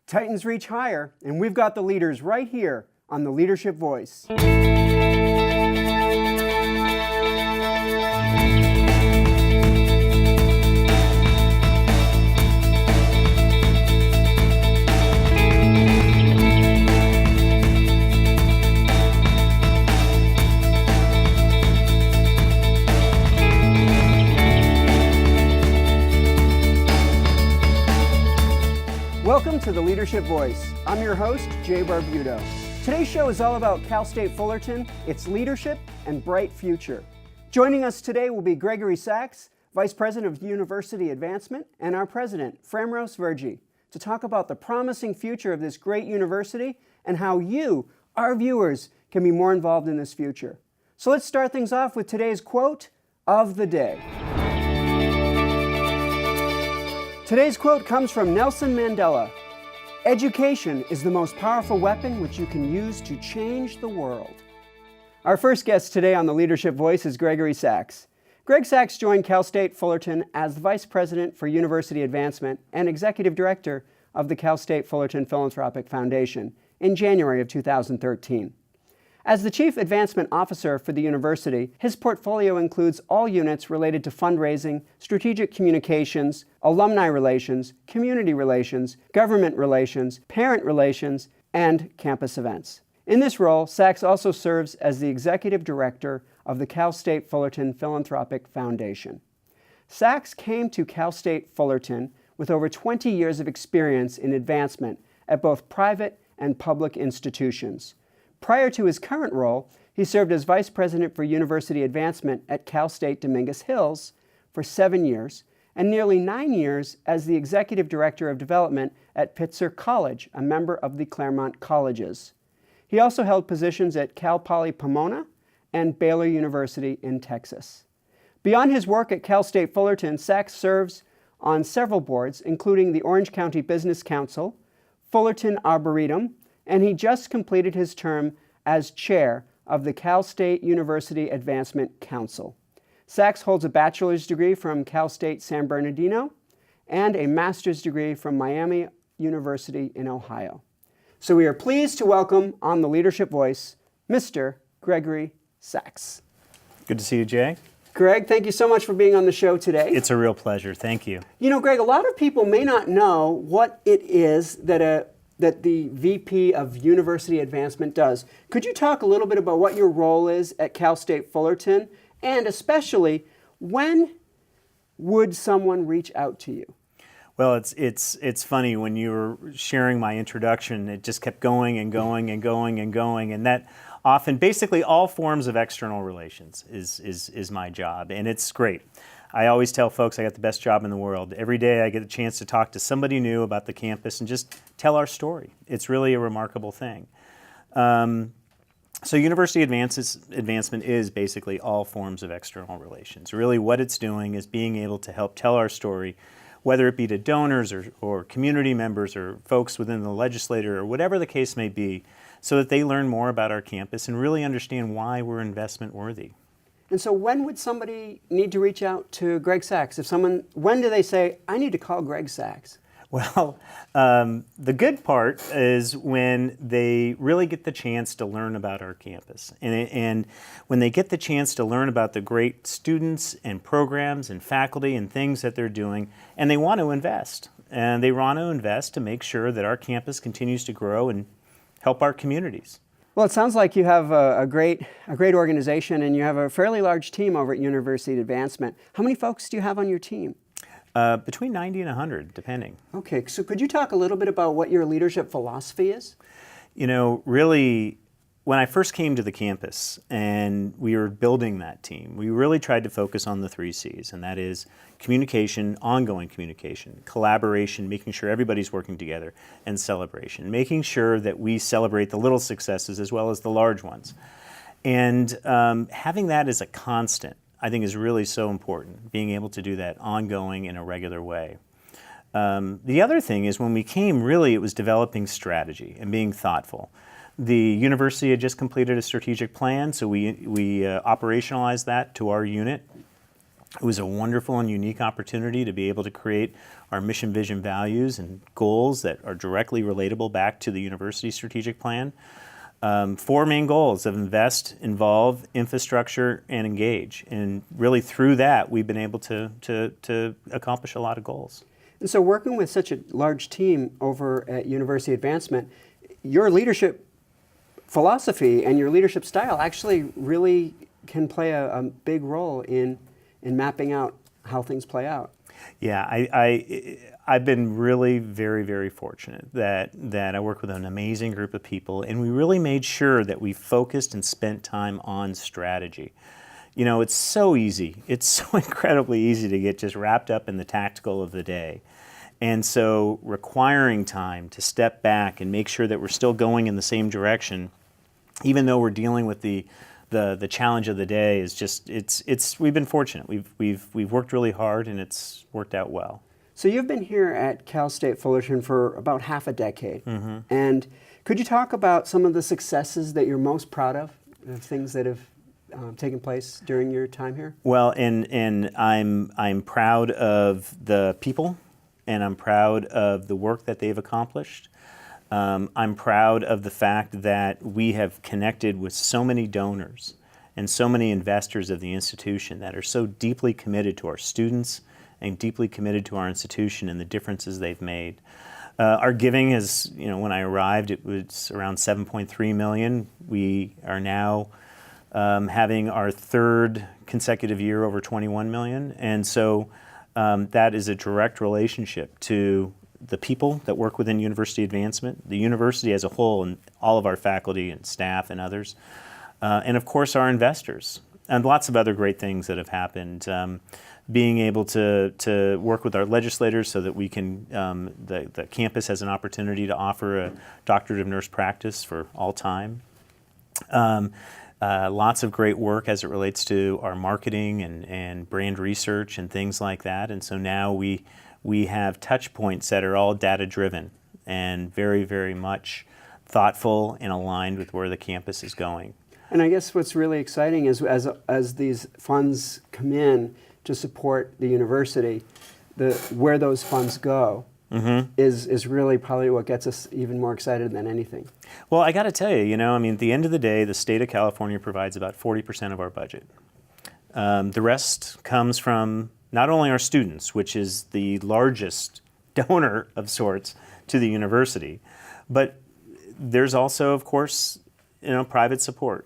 Titans reach higher, and we've got the leaders right here on the Leadership Voice. Welcome to the Leadership Voice. I'm your host, Jay Barbuto. Today's show is all about Cal State Fullerton, its leadership, and bright future. Joining us today will be Gregory Saks, Vice President of University Advancement, and our President, Framroze Virjee, to talk about the promising future of this great university and how you, our viewers, can be more involved in this future. So let's start things off with today's quote of the day. Today's quote comes from Nelson Mandela. Education is the most powerful weapon which you can use to change the world. Our first guest today on the Leadership Voice is Gregory Saks. Greg Saks joined Cal State Fullerton as the Vice President for University Advancement and Executive Director of the Cal State Fullerton Philanthropic Foundation in January of 2013. As the Chief Advancement Officer for the university, his portfolio includes all units related to fundraising, strategic communications, alumni relations, community relations, government relations, parent relations, and campus events. In this role, Saks also serves as the Executive Director of the Cal State Fullerton Philanthropic Foundation. Saks came to Cal State Fullerton with over 20 years of experience in advancement at both private and public institutions. Prior to his current role, he served as Vice President for University Advancement at Cal State Dominguez Hills for 7 years and nearly 9 years as the Executive Director of Development at Pitzer College, a member of the Claremont Colleges. He also held positions at Cal Poly Pomona and Baylor University in Texas. Beyond his work at Cal State Fullerton, Saks serves on several boards, including the Orange County Business Council, Fullerton Arboretum, and he just completed his term as chair of the Cal State University Advancement Council. Saks holds a bachelor's degree from Cal State San Bernardino and a master's degree from Miami University in Ohio. So we are pleased to welcome on the Leadership Voice, Mr. Gregory Saks. Good to see you, Jay. Greg, thank you so much for being on the show today. It's a real pleasure. Thank you. You know, Greg, a lot of people may not know what it is that the VP of University Advancement does. Could you talk a little bit about what your role is at Cal State Fullerton, and especially when would someone reach out to you? Well, it's funny, when you were sharing my introduction, it just kept going and going and going and going, and that often, basically all forms of external relations is my job, and it's great. I always tell folks I got the best job in the world. Every day I get a chance to talk to somebody new about the campus and just tell our story. It's really a remarkable thing. So University Advancement is basically all forms of external relations. Really what it's doing is being able to help tell our story, whether it be to donors or community members or folks within the legislature or whatever the case may be, so that they learn more about our campus and really understand why we're investment worthy. And so when would somebody need to reach out to Greg Saks? When do they say, I need to call Greg Saks? Well, the good part is when they really get the chance to learn about our campus. And when they get the chance to learn about the great students and programs and faculty and things that they're doing, and they want to invest. And they want to invest to make sure that our campus continues to grow and help our communities. Well, it sounds like you have a great organization, and you have a fairly large team over at University Advancement. How many folks do you have on your team? Between 90 and 100, depending. Okay, so could you talk a little bit about what your leadership philosophy is? You know, really, when I first came to the campus and we were building that team, we really tried to focus on the 3 C's, and that is communication, ongoing communication, collaboration, making sure everybody's working together, and celebration, making sure that we celebrate the little successes as well as the large ones. And having that as a constant, I think, is really so important, being able to do that ongoing in a regular way. The other thing is, when we came, really it was developing strategy and being thoughtful. The university had just completed a strategic plan, so we operationalized that to our unit. It was a wonderful and unique opportunity to be able to create our mission, vision, values, and goals that are directly relatable back to the university strategic plan. 4 main goals of invest, involve, infrastructure, and engage. And really through that, we've been able to accomplish a lot of goals. And so working with such a large team over at University Advancement, your leadership philosophy and your leadership style actually really can play a big role in mapping out how things play out. Yeah, I've been really very, very fortunate that I work with an amazing group of people, and we really made sure that we focused and spent time on strategy. You know, it's so easy. It's so incredibly easy to get just wrapped up in the tactical of the day. And so requiring time to step back and make sure that we're still going in the same direction, even though we're dealing with the challenge of the day, is just we've been fortunate. We've worked really hard, and it's worked out well. So you've been here at Cal State Fullerton for about half a decade. And could you talk about some of the successes that you're most proud of things that have taken place during your time here? Well, and I'm proud of the people, and I'm proud of the work that they've accomplished. I'm proud of the fact that we have connected with so many donors and so many investors of the institution that are so deeply committed to our students and deeply committed to our institution and the differences they've made. Our giving is, when I arrived, it was around $7.3 million. We are now having our 3rd consecutive year over $21 million. And so that is a direct relationship to the people that work within University Advancement, the university as a whole, and all of our faculty and staff and others, and of course our investors, and lots of other great things that have happened. Being able to work with our legislators so that we can, the campus has an opportunity to offer a doctorate of nurse practice for all time. Lots of great work as it relates to our marketing and brand research and things like that. And so now we have touch points that are all data-driven and very, very much thoughtful and aligned with where the campus is going. And I guess what's really exciting is as these funds come in to support the university, where those funds go is really probably what gets us even more excited than anything. Well, I got to tell you, at the end of the day, the state of California provides about 40% of our budget. The rest comes from not only our students, which is the largest donor of sorts to the university, but there's also, of course, private support.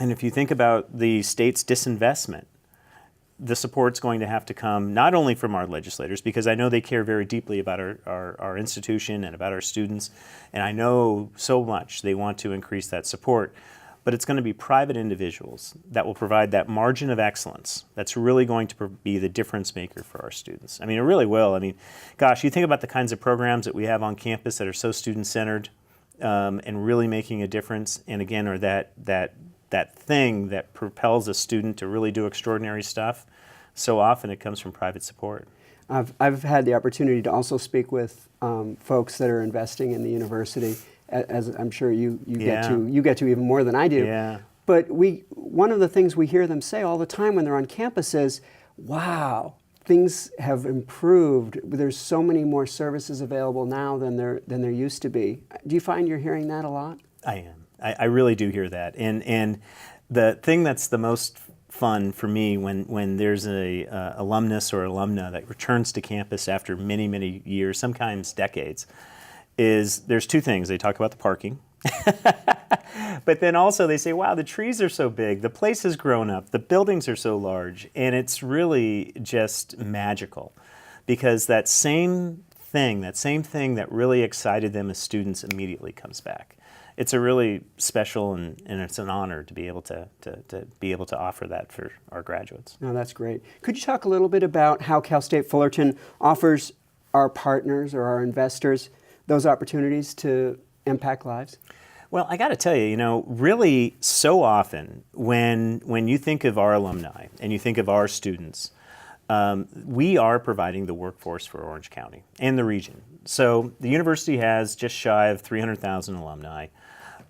And if you think about the state's disinvestment, the support's going to have to come not only from our legislators, because I know they care very deeply about our institution and about our students, and I know so much they want to increase that support, but it's going to be private individuals that will provide that margin of excellence that's really going to be the difference maker for our students. I mean, it really will. I mean, gosh, you think about the kinds of programs that we have on campus that are so student-centered and really making a difference, and again, are that thing that propels a student to really do extraordinary stuff. So often it comes from private support. I've had the opportunity to also speak with folks that are investing in the university, as I'm sure you get to even more than I do. Yeah. But one of the things we hear them say all the time when they're on campus is, "Wow, things have improved. There's so many more services available now than there used to be." Do you find you're hearing that a lot? I am. I really do hear that. And the thing that's the most fun for me when there's a alumnus or alumna that returns to campus after many, many years, sometimes decades, is there's 2 things. They talk about the parking, but then also they say, wow, the trees are so big, the place has grown up, the buildings are so large, and it's really just magical because that same thing that really excited them as students immediately comes back. It's a really special and it's an honor to be able to offer that for our graduates. No, that's great. Could you talk a little bit about how Cal State Fullerton offers our partners or our investors those opportunities to impact lives? Well, I got to tell you, really so often when you think of our alumni and you think of our students, we are providing the workforce for Orange County and the region. So the university has just shy of 300,000 alumni.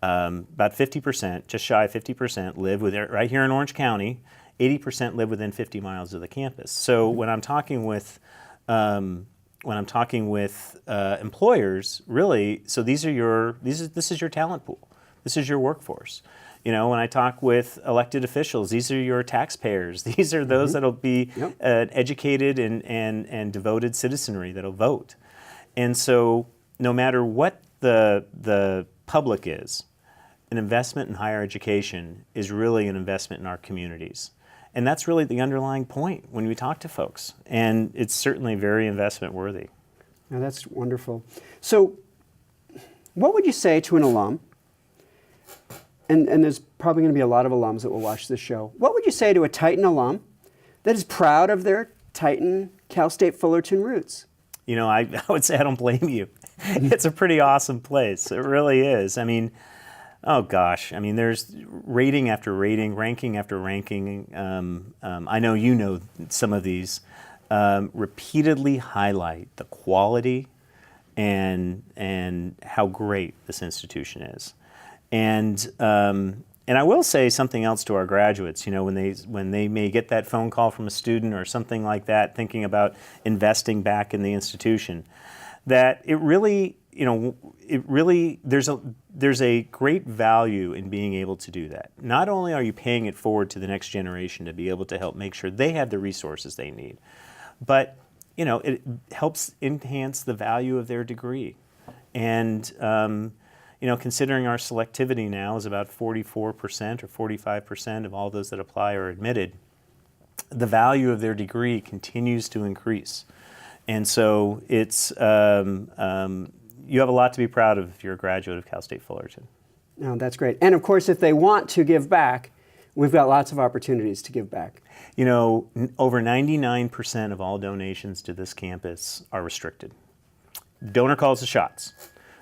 About 50%, just shy of 50%, live right here in Orange County 80% live within 50 miles of the campus. So when I'm talking with employers, really, so this is your talent pool. This is your workforce. You know, when I talk with elected officials, these are your taxpayers. These are those that'll be educated and devoted citizenry that'll vote. And so no matter what the public is, an investment in higher education is really an investment in our communities. And that's really the underlying point when we talk to folks. And it's certainly very investment worthy. Now, that's wonderful. So what would you say to an alum, and there's probably going to be a lot of alums that will watch this show, what would you say to a Titan alum that is proud of their Titan Cal State Fullerton roots? You know, I would say I don't blame you. It's a pretty awesome place. It really is. I mean, oh gosh. I mean, there's rating after rating, ranking after ranking. I know you know some of these. Repeatedly highlight the quality and how great this institution is. And I will say something else to our graduates. You know, when they may get that phone call from a student or something like that, thinking about investing back in the institution, that it really, you know, there's a great value in being able to do that. Not only are you paying it forward to the next generation to be able to help make sure they have the resources they need, but you know, it helps enhance the value of their degree. And you know, considering our selectivity now is about 44% or 45% of all those that apply are admitted, the value of their degree continues to increase. And so it's, you have a lot to be proud of if you're a graduate of Cal State Fullerton. No, that's great. And of course, if they want to give back, we've got lots of opportunities to give back. You know, over 99% of all donations to this campus are restricted. Donor calls the shots.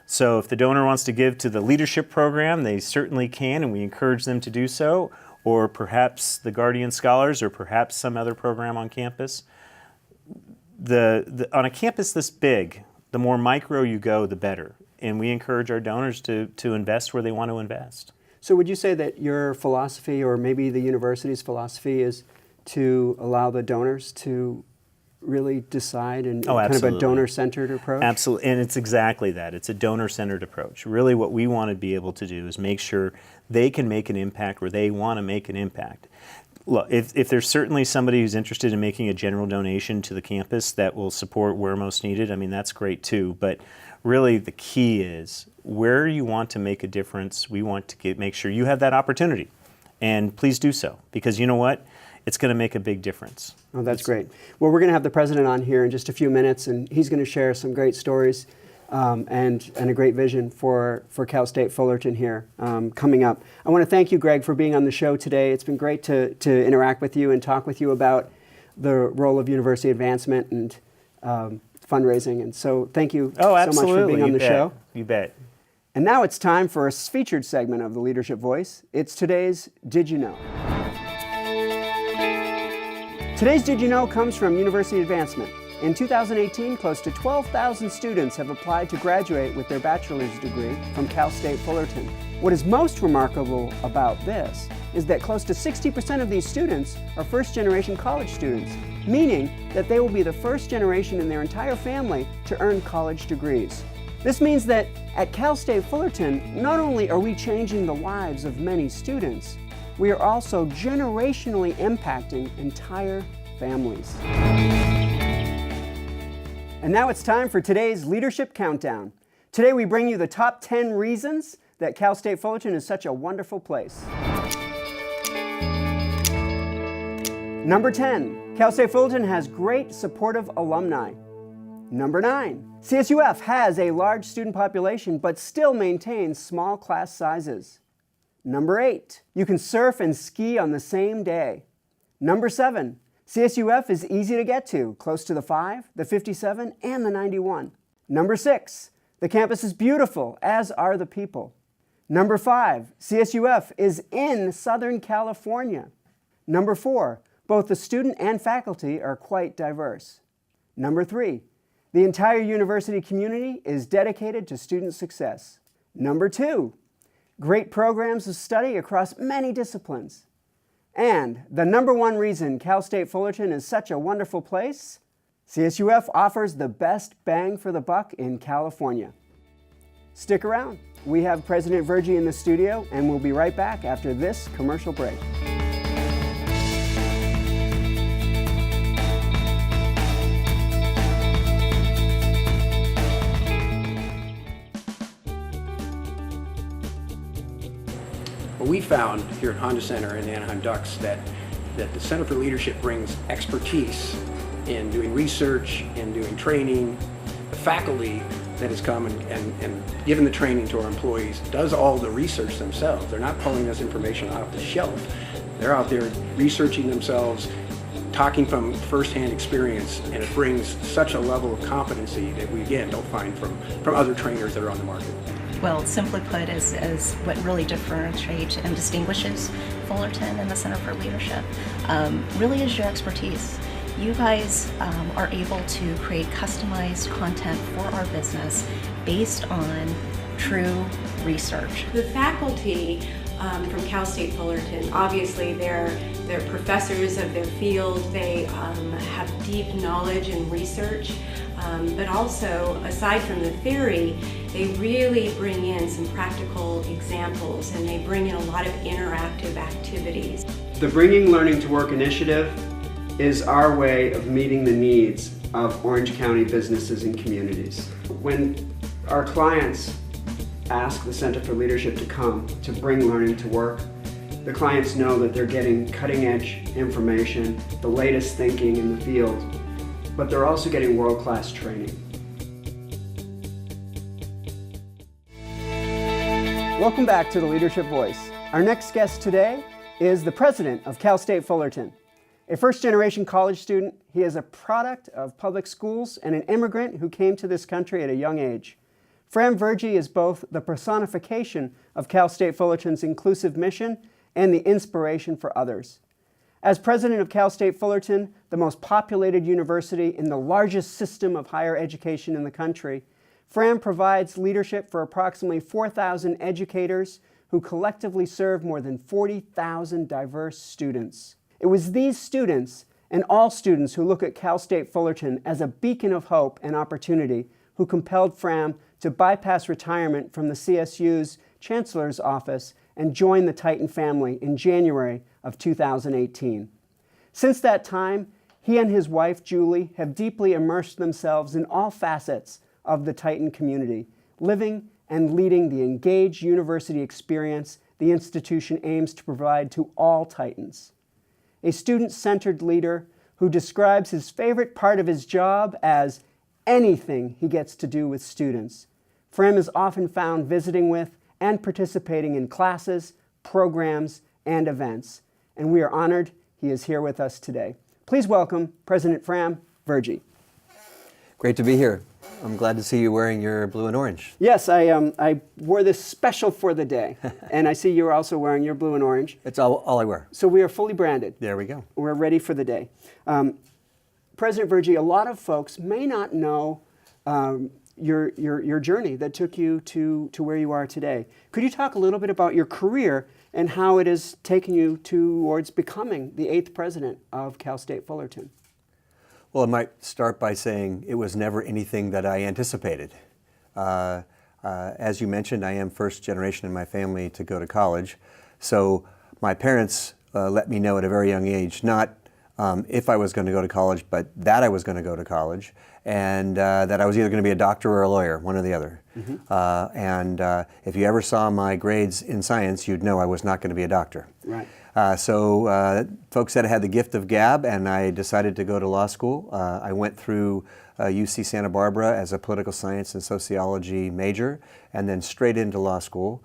So if the donor wants to give to the leadership program, they certainly can, and we encourage them to do so, or perhaps the Guardian Scholars, or perhaps some other program on campus. On a campus this big, the more micro you go, the better. And we encourage our donors to invest where they want to invest. So would you say that your philosophy, or maybe the university's philosophy, is to allow the donors to really decide and kind of a donor-centered approach? Absolutely, and it's exactly that. It's a donor-centered approach. Really what we want to be able to do is make sure they can make an impact where they want to make an impact. Look, if there's certainly somebody who's interested in making a general donation to the campus that will support where most needed, I mean, that's great too. But really the key is where you want to make a difference, we want to make sure you have that opportunity. And please do so, because you know what? It's going to make a big difference. Oh, that's great. Well, we're going to have the president on here in just a few minutes, and he's going to share some great stories and a great vision for Cal State Fullerton here coming up. I want to thank you, Greg, for being on the show today. It's been great to interact with you and talk with you about the role of university advancement and fundraising. And so thank you so much for being on the show. You bet. And now it's time for a featured segment of the Leadership Voice. It's today's Did You Know? Today's Did You Know comes from University Advancement. In 2018, close to 12,000 students have applied to graduate with their bachelor's degree from Cal State Fullerton. What is most remarkable about this is that close to 60% of these students are first-generation college students, meaning that they will be the first generation in their entire family to earn college degrees. This means that at Cal State Fullerton, not only are we changing the lives of many students, we are also generationally impacting entire families. And now it's time for today's Leadership Countdown. Today we bring you the top 10 reasons that Cal State Fullerton is such a wonderful place. Number 10, Cal State Fullerton has great supportive alumni. Number 9, CSUF has a large student population but still maintains small class sizes. Number 8, you can surf and ski on the same day. Number 7, CSUF is easy to get to, close to the 5, the 57, and the 91. Number 6, the campus is beautiful, as are the people. Number 5, CSUF is in Southern California. Number 4, both the student and faculty are quite diverse. Number 3, the entire university community is dedicated to student success. Number 2, great programs of study across many disciplines. And the #1 reason Cal State Fullerton is such a wonderful place? CSUF offers the best bang for the buck in California. Stick around. We have President Virjee in the studio, and we'll be right back after this commercial break. Well, we found here at Honda Center and the Anaheim Ducks that the Center for Leadership brings expertise in doing research, in doing training. The faculty that has come and given the training to our employees does all the research themselves. They're not pulling this information off the shelf. They're out there researching themselves, talking from firsthand experience, and it brings such a level of competency that we, again, don't find from other trainers that are on the market. Well, simply put, is what really differentiates and distinguishes Fullerton and the Center for Leadership really is your expertise. You guys are able to create customized content for our business based on true research. The faculty from Cal State Fullerton, obviously they're professors of their field. They have deep knowledge and research, but also, aside from the theory, they really bring in some practical examples, and they bring in a lot of interactive activities. The Bringing Learning to Work initiative is our way of meeting the needs of Orange County businesses and communities. When our clients ask the Center for Leadership to come to bring learning to work, the clients know that they're getting cutting-edge information, the latest thinking in the field, but they're also getting world-class training. Welcome back to the Leadership Voice. Our next guest today is the president of Cal State Fullerton. A first-generation college student, he is a product of public schools and an immigrant who came to this country at a young age. Framroze Virjee is both the personification of Cal State Fullerton's inclusive mission and the inspiration for others. As president of Cal State Fullerton, the most populated university in the largest system of higher education in the country, Fram provides leadership for approximately 4,000 educators who collectively serve more than 40,000 diverse students. It was these students and all students who look at Cal State Fullerton as a beacon of hope and opportunity who compelled Fram to bypass retirement from the CSU's Chancellor's office and join the Titan family in January of 2018. Since that time, he and his wife, Julie, have deeply immersed themselves in all facets of the Titan community, living and leading the engaged university experience the institution aims to provide to all Titans. A student-centered leader who describes his favorite part of his job as anything he gets to do with students. Fram is often found visiting with and participating in classes, programs, and events, and we are honored he is here with us today. Please welcome President Framroze Virjee. Great to be here. I'm glad to see you wearing your blue and orange. Yes, I wore this special for the day, and I see you're also wearing your blue and orange. It's all I wear. So we are fully branded. There we go. We're ready for the day. President Virjee, a lot of folks may not know your journey that took you to where you are today. Could you talk a little bit about your career and how it has taken you towards becoming the 8th president of Cal State Fullerton? Well, I might start by saying it was never anything that I anticipated. As you mentioned, I am first generation in my family to go to college. So my parents let me know at a very young age, not if I was going to go to college, but that I was going to go to college, and that I was either going to be a doctor or a lawyer, one or the other. Mm-hmm. And if you ever saw my grades in science, you'd know I was not going to be a doctor. Right. So folks said I had the gift of gab, and I decided to go to law school. I went through UC Santa Barbara as a political science and sociology major, and then straight into law school,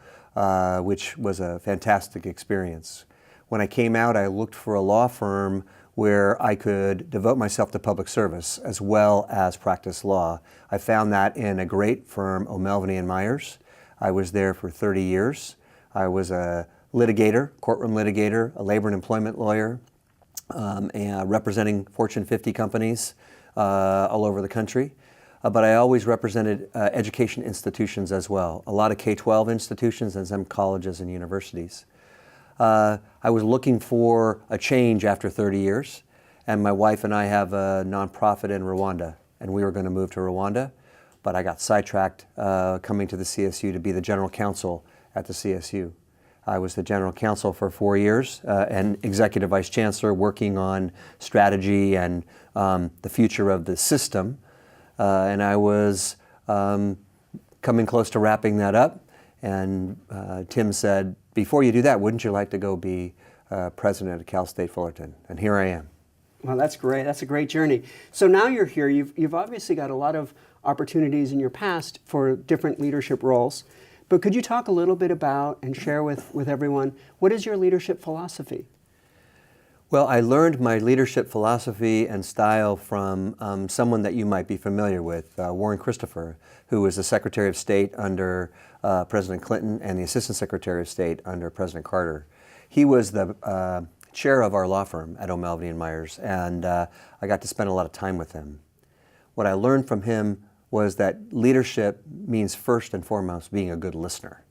which was a fantastic experience. When I came out, I looked for a law firm where I could devote myself to public service as well as practice law. I found that in a great firm, O'Melveny & Myers. I was there for 30 years. I was a litigator, courtroom litigator, a labor and employment lawyer, and representing Fortune 50 companies all over the country. But I always represented education institutions as well, a lot of K-12 institutions and some colleges and universities. I was looking for a change after 30 years, and my wife and I have a nonprofit in Rwanda, and we were going to move to Rwanda, but I got sidetracked coming to the CSU to be the general counsel at the CSU. I was the general counsel for 4 years and executive vice chancellor working on strategy and the future of the system. And I was coming close to wrapping that up. And Tim said, before you do that, wouldn't you like to go be president of Cal State Fullerton? And here I am. Well, that's great. That's a great journey. So now you're here. You've obviously got a lot of opportunities in your past for different leadership roles. But could you talk a little bit about and share with everyone, what is your leadership philosophy? Well, I learned my leadership philosophy and style from someone that you might be familiar with, Warren Christopher, who was the Secretary of State under President Clinton and the Assistant Secretary of State under President Carter. He was the chair of our law firm at O'Melveny & Myers, and I got to spend a lot of time with him. What I learned from him was that leadership means first and foremost being a good listener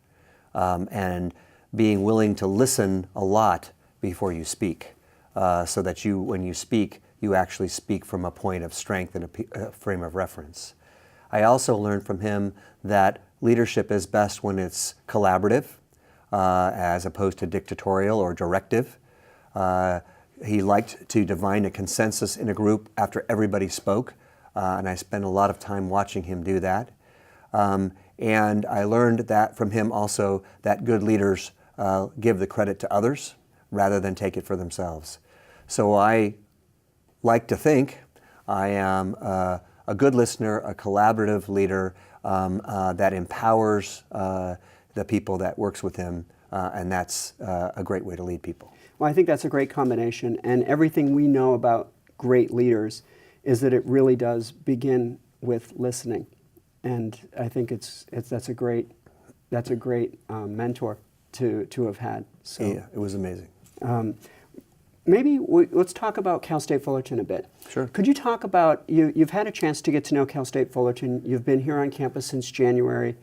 and being willing to listen a lot before you speak so that when you speak, you actually speak from a point of strength and a frame of reference. I also learned from him that leadership is best when it's collaborative as opposed to dictatorial or directive. He liked to define a consensus in a group after everybody spoke. And I spent a lot of time watching him do that. And I learned that from him also that good leaders give the credit to others rather than take it for themselves. So I like to think I am a good listener, a collaborative leader that empowers the people that works with him, and that's a great way to lead people. Well, I think that's a great combination, and everything we know about great leaders is that it really does begin with listening, and I think that's a great mentor to have had. So yeah, it was amazing. Maybe let's talk about Cal State Fullerton a bit. Sure. Could you talk about you've had a chance to get to know Cal State Fullerton. You've been here on campus since January.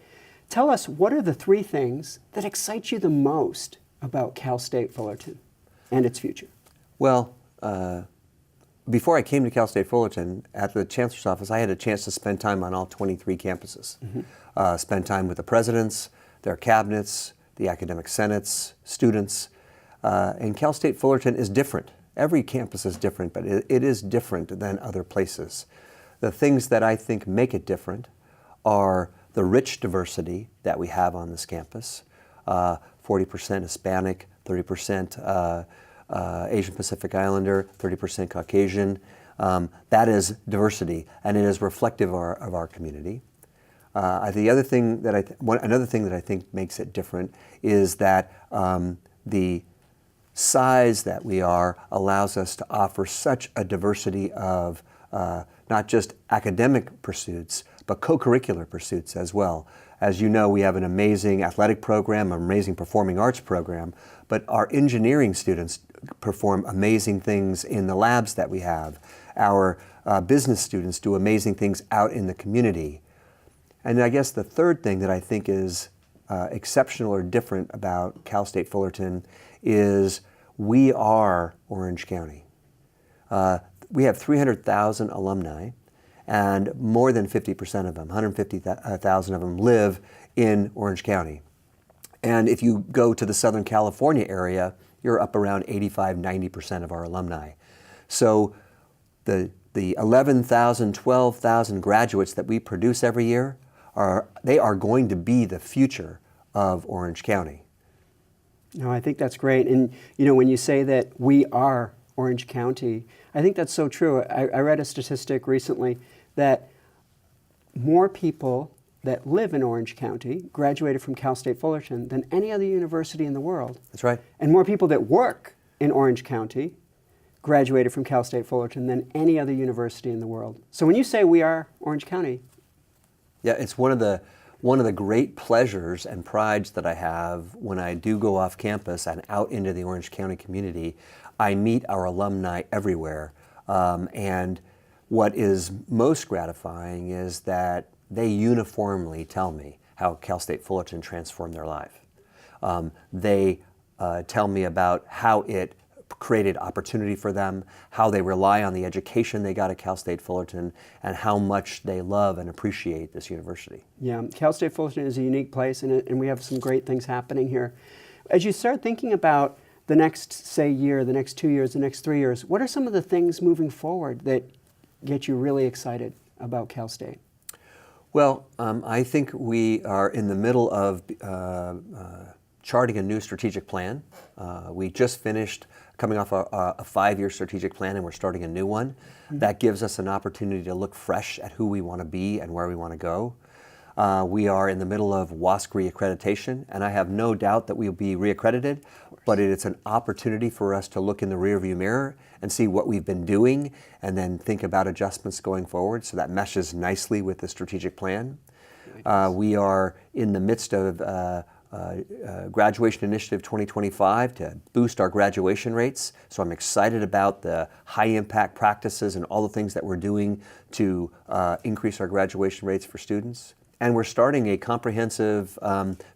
Tell us, what are the 3 things that excite you the most about Cal State Fullerton and its future? Well. Before I came to Cal State Fullerton, at the Chancellor's office, I had a chance to spend time on all 23 campuses. Mm-hmm. Spend time with the presidents, their cabinets, the academic senates, students. And Cal State Fullerton is different. Every campus is different, but it is different than other places. The things that I think make it different are the rich diversity that we have on this campus. 40% Hispanic, 30% Asian Pacific Islander, 30% Caucasian. That is diversity, and it is reflective of our community. Another thing that I think makes it different is that the size that we are allows us to offer such a diversity of not just academic pursuits, but co-curricular pursuits as well. As you know, we have an amazing athletic program, an amazing performing arts program, but our engineering students perform amazing things in the labs that we have. Our business students do amazing things out in the community. And I guess the third thing that I think is exceptional or different about Cal State Fullerton is we are Orange County. We have 300,000 alumni, and more than 50% of them, 150,000 of them, live in Orange County. And if you go to the Southern California area, you're up around 85–90% of our alumni. So the 11,000, 12,000 graduates that we produce every year, they are going to be the future of Orange County. No, I think that's great. And when you say that we are Orange County, I think that's so true. I read a statistic recently that more people that live in Orange County graduated from Cal State Fullerton than any other university in the world. That's right. And more people that work in Orange County graduated from Cal State Fullerton than any other university in the world. So when you say we are Orange County. Yeah, it's one of the great pleasures and prides that I have when I do go off campus and out into the Orange County community. I meet our alumni everywhere. And what is most gratifying is that they uniformly tell me how Cal State Fullerton transformed their life. They tell me about how it created opportunity for them, how they rely on the education they got at Cal State Fullerton, and how much they love and appreciate this university. Yeah, Cal State Fullerton is a unique place, and we have some great things happening here. As you start thinking about the next, say, year, the next 2 years, the next 3 years, what are some of the things moving forward that get you really excited about Cal State? Well, I think we are in the middle of charting a new strategic plan. We just finished coming off a 5-year strategic plan, and we're starting a new one. That gives us an opportunity to look fresh at who we want to be and where we want to go. We are in the middle of WASC reaccreditation, and I have no doubt that we'll be reaccredited, but it's an opportunity for us to look in the rearview mirror and see what we've been doing and then think about adjustments going forward, so that meshes nicely with the strategic plan. We are in the midst of Graduation Initiative 2025 to boost our graduation rates. So I'm excited about the high impact practices and all the things that we're doing to increase our graduation rates for students. And we're starting a comprehensive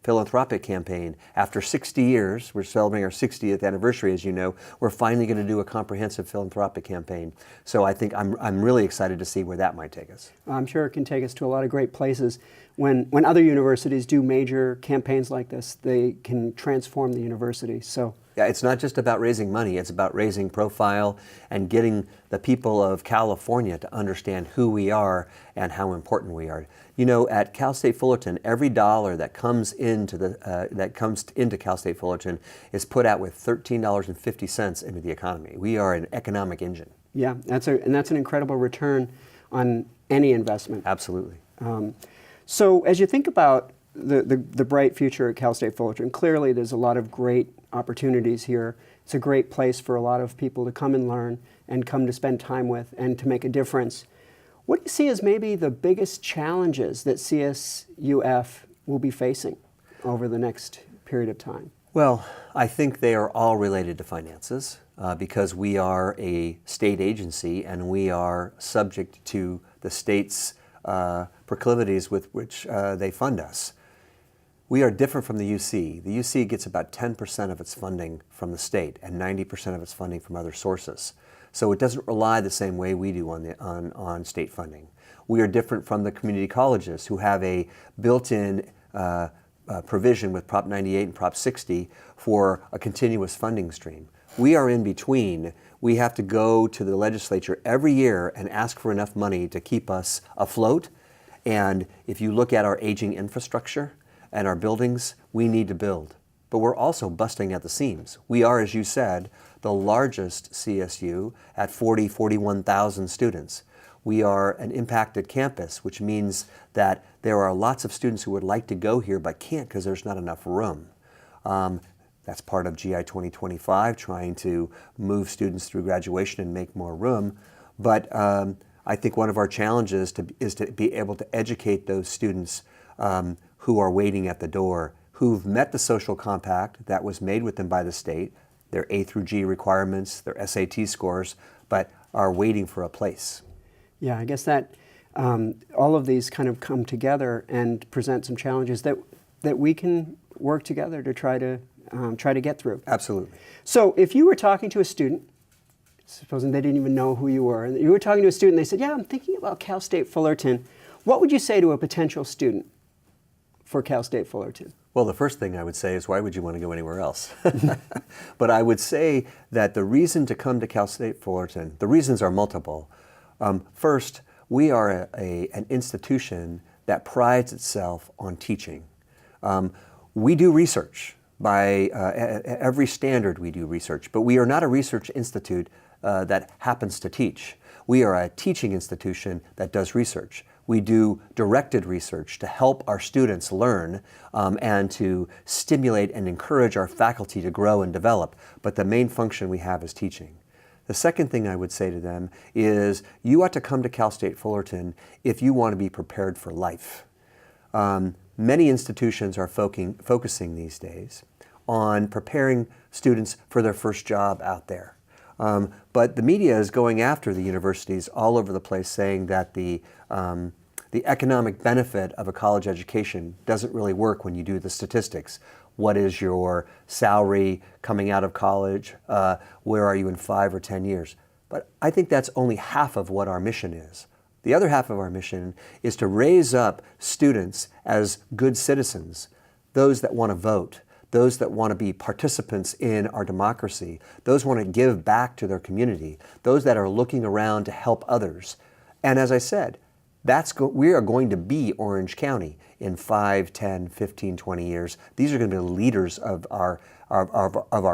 philanthropic campaign. After 60 years, we're celebrating our 60th anniversary, as you know, we're finally going to do a comprehensive philanthropic campaign. So I think I'm really excited to see where that might take us. I'm sure it can take us to a lot of great places. When other universities do major campaigns like this, they can transform the university. So yeah, it's not just about raising money, it's about raising profile and getting the people of California to understand who we are and how important we are. You know, at Cal State Fullerton, every dollar that comes into Cal State Fullerton is put out with $13.50 into the economy. We are an economic engine. yeah, that's an incredible return on any investment. Absolutely. So as you think about the bright future at Cal State Fullerton, clearly there's a lot of great opportunities here. It's a great place for a lot of people to come and learn and come to spend time with and to make a difference. What do you see as maybe the biggest challenges that CSUF will be facing over the next period of time? Well, I think they are all related to finances because we are a state agency and we are subject to the state's proclivities with which they fund us. We are different from the UC. The UC gets about 10% of its funding from the state and 90% of its funding from other sources. So it doesn't rely the same way we do on state funding. We are different from the community colleges who have a built-in provision with Prop 98 and Prop 60 for a continuous funding stream. We are in between. We have to go to the legislature every year and ask for enough money to keep us afloat. And if you look at our aging infrastructure and our buildings, we need to build. But we're also busting at the seams. We are, as you said, the largest CSU at 41,000 students. We are an impacted campus, which means that there are lots of students who would like to go here but can't because there's not enough room. That's part of GI 2025, trying to move students through graduation and make more room. But I think one of our challenges is to be able to educate those students who are waiting at the door, who've met the social compact that was made with them by the state, their A through G requirements, their SAT scores, but are waiting for a place. Yeah, I guess that all of these kind of come together and present some challenges that we can work together to try to get through. Absolutely. So if you were talking to a student, supposing they didn't even know who you were, and you were talking to a student, they said, yeah, I'm thinking about Cal State Fullerton, what would you say to a potential student for Cal State Fullerton? Well, the first thing I would say is, why would you want to go anywhere else? But I would say that the reason to come to Cal State Fullerton, the reasons are multiple. First, we are an institution that prides itself on teaching. We do research. By every standard we do research, but we are not a research institute that happens to teach. We are a teaching institution that does research. We do directed research to help our students learn and to stimulate and encourage our faculty to grow and develop, but the main function we have is teaching. The second thing I would say to them is you ought to come to Cal State Fullerton if you want to be prepared for life. Many institutions are focusing these days on preparing students for their first job out there. But the media is going after the universities all over the place saying that the The economic benefit of a college education doesn't really work when you do the statistics. What is your salary coming out of college? Where are you in 5 or 10 years? But I think that's only half of what our mission is. The other half of our mission is to raise up students as good citizens, those that want to vote, those that want to be participants in our democracy, those who want to give back to their community, those that are looking around to help others. And as I said, we are going to be Orange County in 5, 10, 15, 20 years. These are going to be the leaders of our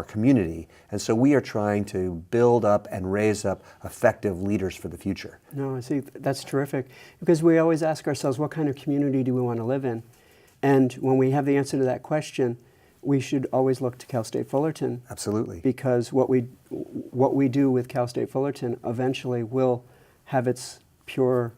community. And so we are trying to build up and raise up effective leaders for the future. No, I see, that's terrific. Because we always ask ourselves, what kind of community do we want to live in? And when we have the answer to that question, we should always look to Cal State Fullerton. Absolutely. Because what we do with Cal State Fullerton eventually will have its pure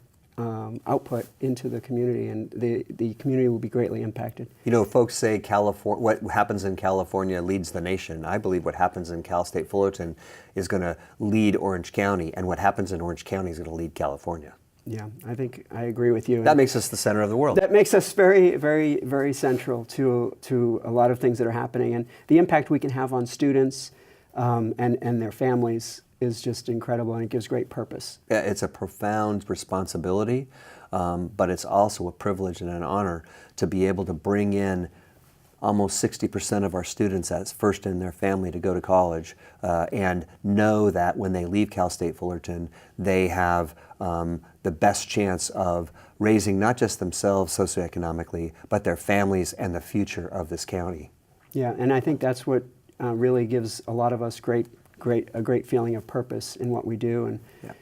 output into the community, and the community will be greatly impacted. You know, folks say what happens in California leads the nation. I believe what happens in Cal State Fullerton is going to lead Orange County, and what happens in Orange County is going to lead California. Yeah, I think I agree with you. That makes us the center of the world. That makes us very, very, very central to a lot of things that are happening, and the impact we can have on students and their families is just incredible, and it gives great purpose. Yeah, it's a profound responsibility, but it's also a privilege and an honor to be able to bring in almost 60% of our students as first in their family to go to college, and know that when they leave Cal State Fullerton, they have the best chance of raising not just themselves socioeconomically, but their families and the future of this county. Yeah, and I think that's what really gives a lot of us a great feeling of purpose in what we do. And yeah.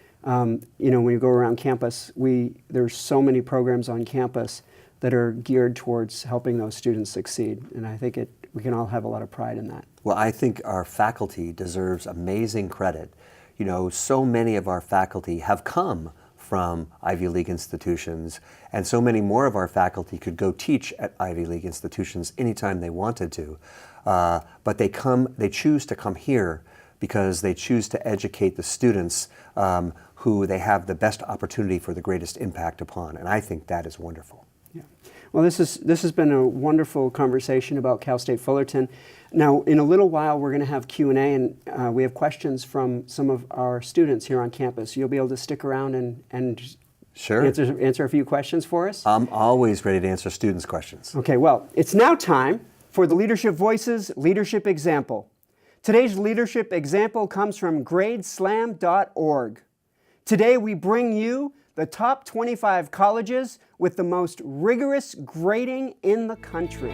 You know, when you go around campus, there's so many programs on campus that are geared towards helping those students succeed, and I think we can all have a lot of pride in that. Well, I think our faculty deserves amazing credit. You know, so many of our faculty have come from Ivy League institutions, and so many more of our faculty could go teach at Ivy League institutions anytime they wanted to. But they choose to come here because they choose to educate the students who they have the best opportunity for the greatest impact upon, and I think that is wonderful. Yeah. Well, this has been a wonderful conversation about Cal State Fullerton. Now, in a little while, we're going to have Q&A, and we have questions from some of our students here on campus. You'll be able to stick around and Sure. answer a few questions for us? I'm always ready to answer students' questions. Okay, well, it's now time for the Leadership Voices Leadership Example. Today's leadership example comes from gradeslam.org. Today, we bring you the top 25 colleges with the most rigorous grading in the country.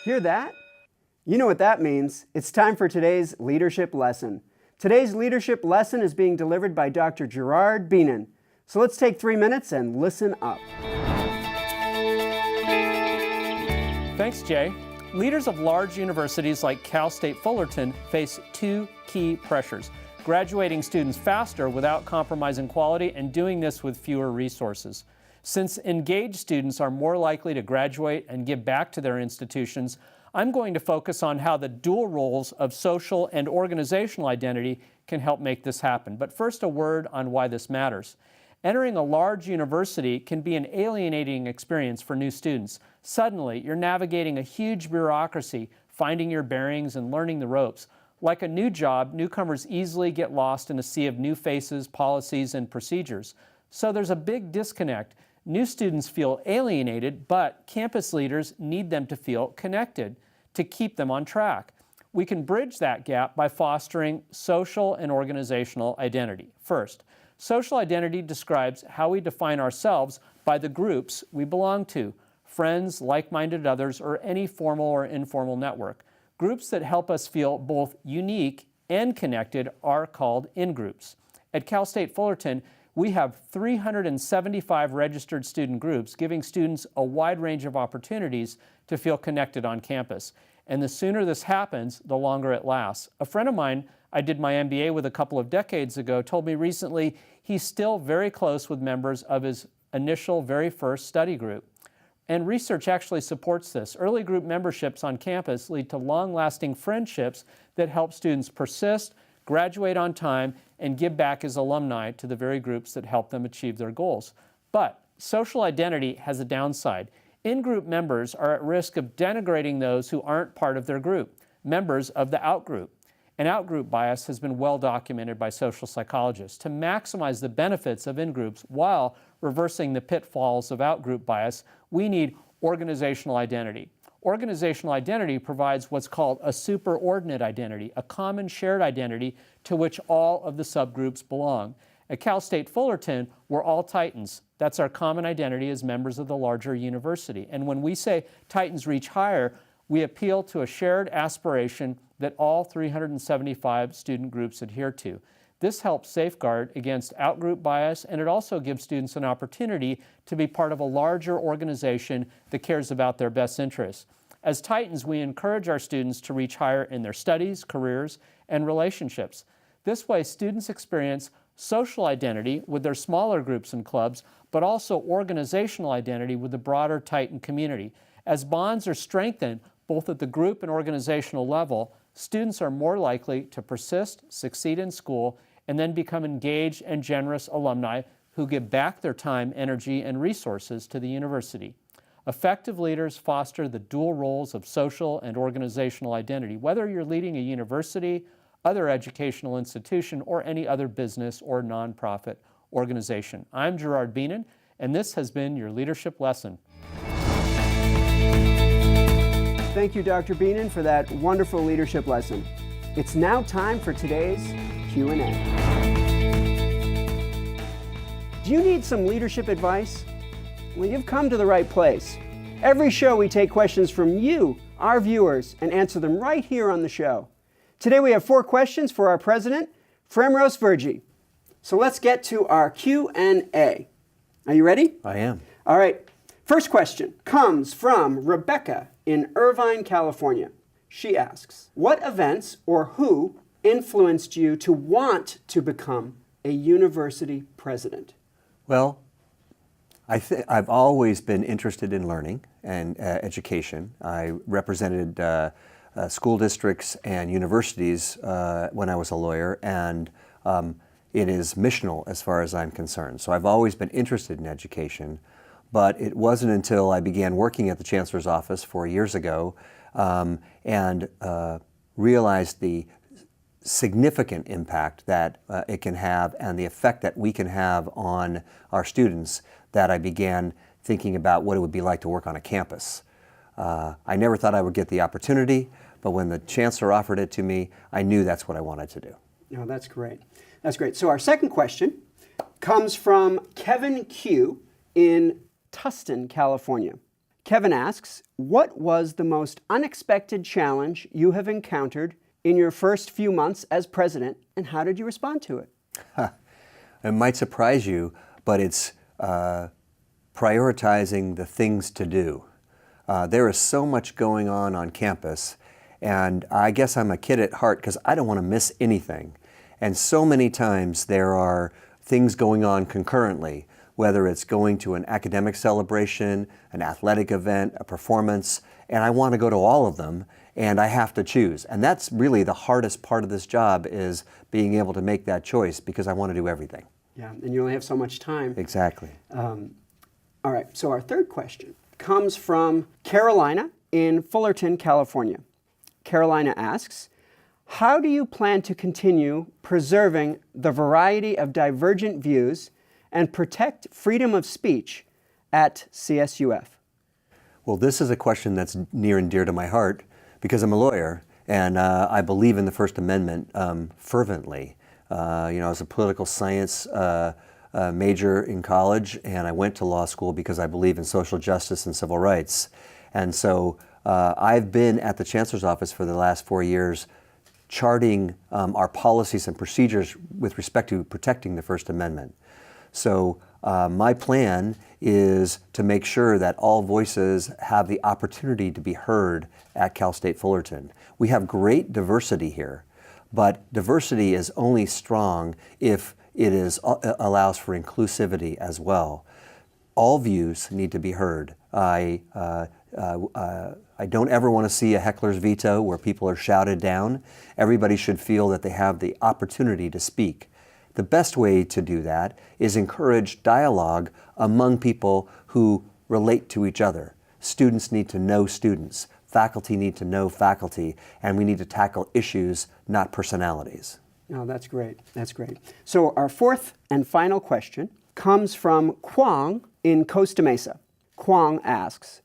Hear that? You know what that means. It's time for today's leadership lesson. Today's leadership lesson is being delivered by Dr. Gerard Beenen. So let's take 3 minutes and listen up. Thanks, Jay. Leaders of large universities like Cal State Fullerton face two key pressures: graduating students faster without compromising quality, and doing this with fewer resources. Since engaged students are more likely to graduate and give back to their institutions, I'm going to focus on how the dual roles of social and organizational identity can help make this happen. But first, a word on why this matters. Entering a large university can be an alienating experience for new students. Suddenly, you're navigating a huge bureaucracy, finding your bearings and learning the ropes. Like a new job, newcomers easily get lost in a sea of new faces, policies, and procedures. So there's a big disconnect. New students feel alienated, but campus leaders need them to feel connected to keep them on track. We can bridge that gap by fostering social and organizational identity. First, social identity describes how we define ourselves by the groups we belong to, friends, like-minded others, or any formal or informal network. Groups that help us feel both unique and connected are called in-groups. At Cal State Fullerton, we have 375 registered student groups, giving students a wide range of opportunities to feel connected on campus. And the sooner this happens, the longer it lasts. A friend of mine I did my MBA with a couple of decades ago told me recently he's still very close with members of his initial very first study group. And research actually supports this. Early group memberships on campus lead to long-lasting friendships that help students persist, graduate on time, and give back as alumni to the very groups that help them achieve their goals. But social identity has a downside. In-group members are at risk of denigrating those who aren't part of their group, members of the outgroup. And outgroup bias has been well documented by social psychologists. To maximize the benefits of in-groups while reversing the pitfalls of outgroup bias, we need organizational identity. Organizational identity provides what's called a superordinate identity, a common shared identity to which all of the subgroups belong. At Cal State Fullerton, we're all Titans. That's our common identity as members of the larger university. And when we say Titans reach higher, we appeal to a shared aspiration that all 375 student groups adhere to. This helps safeguard against outgroup bias, and it also gives students an opportunity to be part of a larger organization that cares about their best interests. As Titans, we encourage our students to reach higher in their studies, careers, and relationships. This way, students experience social identity with their smaller groups and clubs, but also organizational identity with the broader Titan community. As bonds are strengthened, both at the group and organizational level, students are more likely to persist, succeed in school, and then become engaged and generous alumni who give back their time, energy, and resources to the university. Effective leaders foster the dual roles of social and organizational identity, whether you're leading a university, other educational institution, or any other business or nonprofit organization. I'm Gerard Beenen, and this has been your leadership lesson. Thank you, Dr. Beenen, for that wonderful leadership lesson. It's now time for today's Q&A. Do you need some leadership advice? Well, you've come to the right place. Every show we take questions from you, our viewers, and answer them right here on the show. Today we have 4 questions for our president, Framroze Virjee. So let's get to our Q&A. Are you ready? I am. All right. First question comes from Rebecca in Irvine, California. She asks, what events or who influenced you to want to become a university president? Well, I've always been interested in learning and education. I represented school districts and universities when I was a lawyer, and it is missional as far as I'm concerned. So I've always been interested in education, but it wasn't until I began working at the Chancellor's office 4 years ago and realized the significant impact that it can have and the effect that we can have on our students that I began thinking about what it would be like to work on a campus. I never thought I would get the opportunity, but when the Chancellor offered it to me, I knew that's what I wanted to do. No, that's great. That's great. So our second question comes from Kevin Q in Tustin, California. Kevin asks, what was the most unexpected challenge you have encountered in your first few months as president, and how did you respond to it? It might surprise you, but it's prioritizing the things to do. There is so much going on campus, and I guess I'm a kid at heart because I don't want to miss anything. And so many times there are things going on concurrently, whether it's going to an academic celebration, an athletic event, a performance, and I want to go to all of them, and I have to choose. And that's really the hardest part of this job, is being able to make that choice, because I want to do everything. Yeah, and you only have so much time. Exactly. All right, so our third question comes from Carolina in Fullerton, California. Carolina asks, how do you plan to continue preserving the variety of divergent views and protect freedom of speech at CSUF? Well, this is a question that's near and dear to my heart because I'm a lawyer and I believe in the First Amendment fervently. As a political science major in college, and I went to law school because I believe in social justice and civil rights. And so I've been at the Chancellor's Office for the last 4 years charting our policies and procedures with respect to protecting the First Amendment. So my plan is to make sure that all voices have the opportunity to be heard at Cal State Fullerton. We have great diversity here, but diversity is only strong if it allows for inclusivity as well. All views need to be heard. I don't ever want to see a heckler's veto where people are shouted down. Everybody should feel that they have the opportunity to speak. The best way to do that is encourage dialogue among people who relate to each other. Students need to know students. Faculty need to know faculty. And we need to tackle issues, not personalities. Oh, that's great. That's great. So our fourth and final question comes from Kwang in Costa Mesa. Kwang asks,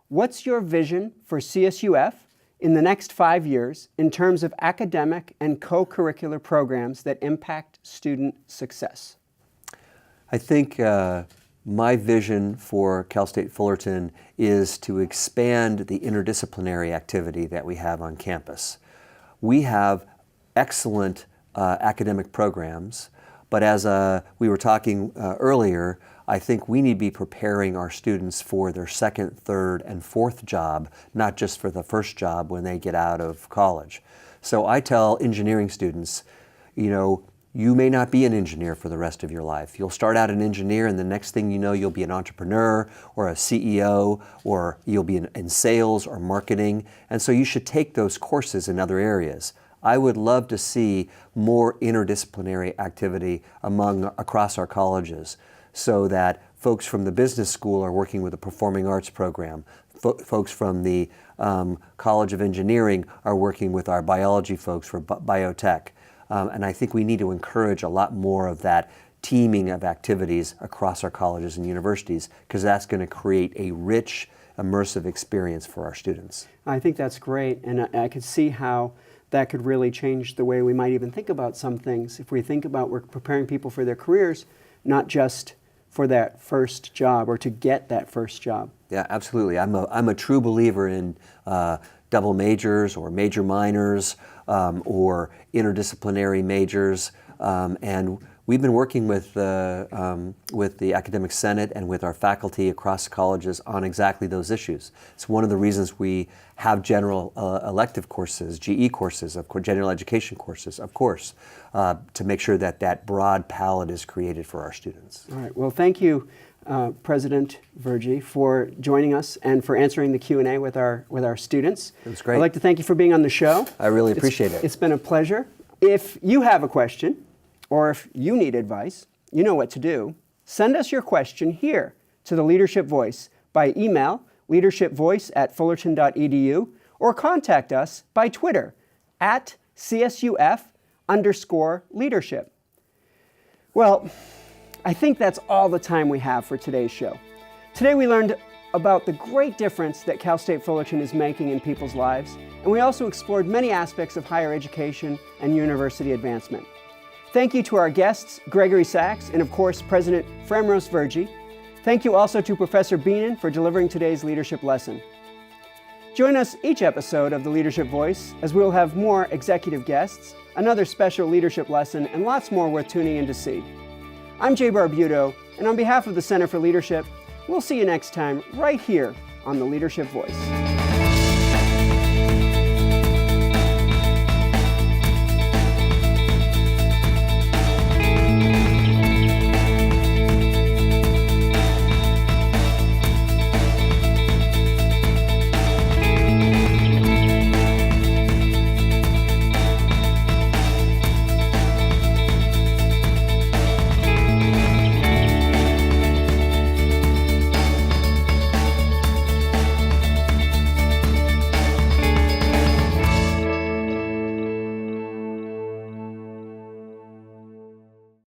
what's your vision for CSUF in the next 5 years in terms of academic and co-curricular programs that impact student success? I think my vision for Cal State Fullerton is to expand the interdisciplinary activity that we have on campus. We have excellent academic programs, but as we were talking earlier, I think we need to be preparing our students for their second, third, and fourth job, not just for the first job when they get out of college. So I tell engineering students, you may not be an engineer for the rest of your life. You'll start out an engineer, and the next thing you know, you'll be an entrepreneur or a CEO, or you'll be in sales or marketing. And so you should take those courses in other areas. I would love to see more interdisciplinary activity across our colleges, so that folks from the business school are working with a performing arts program. Folks from the College of Engineering are working with our biology folks for biotech. And I think we need to encourage a lot more of that teaming of activities across our colleges and universities, because that's going to create a rich, immersive experience for our students. I think that's great, and I could see how that could really change the way we might even think about some things. If we think about we're preparing people for their careers, not just for that first job or to get that first job. Yeah, absolutely. I'm a true believer in double majors or major minors or interdisciplinary majors, and we've been working with the Academic Senate and with our faculty across colleges on exactly those issues. It's one of the reasons we have general elective courses, GE courses, of course, general education courses, of course, to make sure that that broad palette is created for our students. All right. Well, thank you, President Virjee, for joining us and for answering the Q&A with our students. It was great. I'd like to thank you for being on the show. I really appreciate it. It's been a pleasure. If you have a question, or if you need advice, you know what to do. Send us your question here to the Leadership Voice by email, leadershipvoice@fullerton.edu, or contact us by Twitter @CSUF_leadership. Well, I think that's all the time we have for today's show. Today we learned about the great difference that Cal State Fullerton is making in people's lives, and we also explored many aspects of higher education and university advancement. Thank you to our guests, Gregory Saks, and of course, President Framroze Virjee. Thank you also to Professor Beenen for delivering today's leadership lesson. Join us each episode of the Leadership Voice, as we'll have more executive guests, another special leadership lesson, and lots more worth tuning in to see. I'm Jay Barbuto, and on behalf of the Center for Leadership, we'll see you next time right here on the Leadership Voice.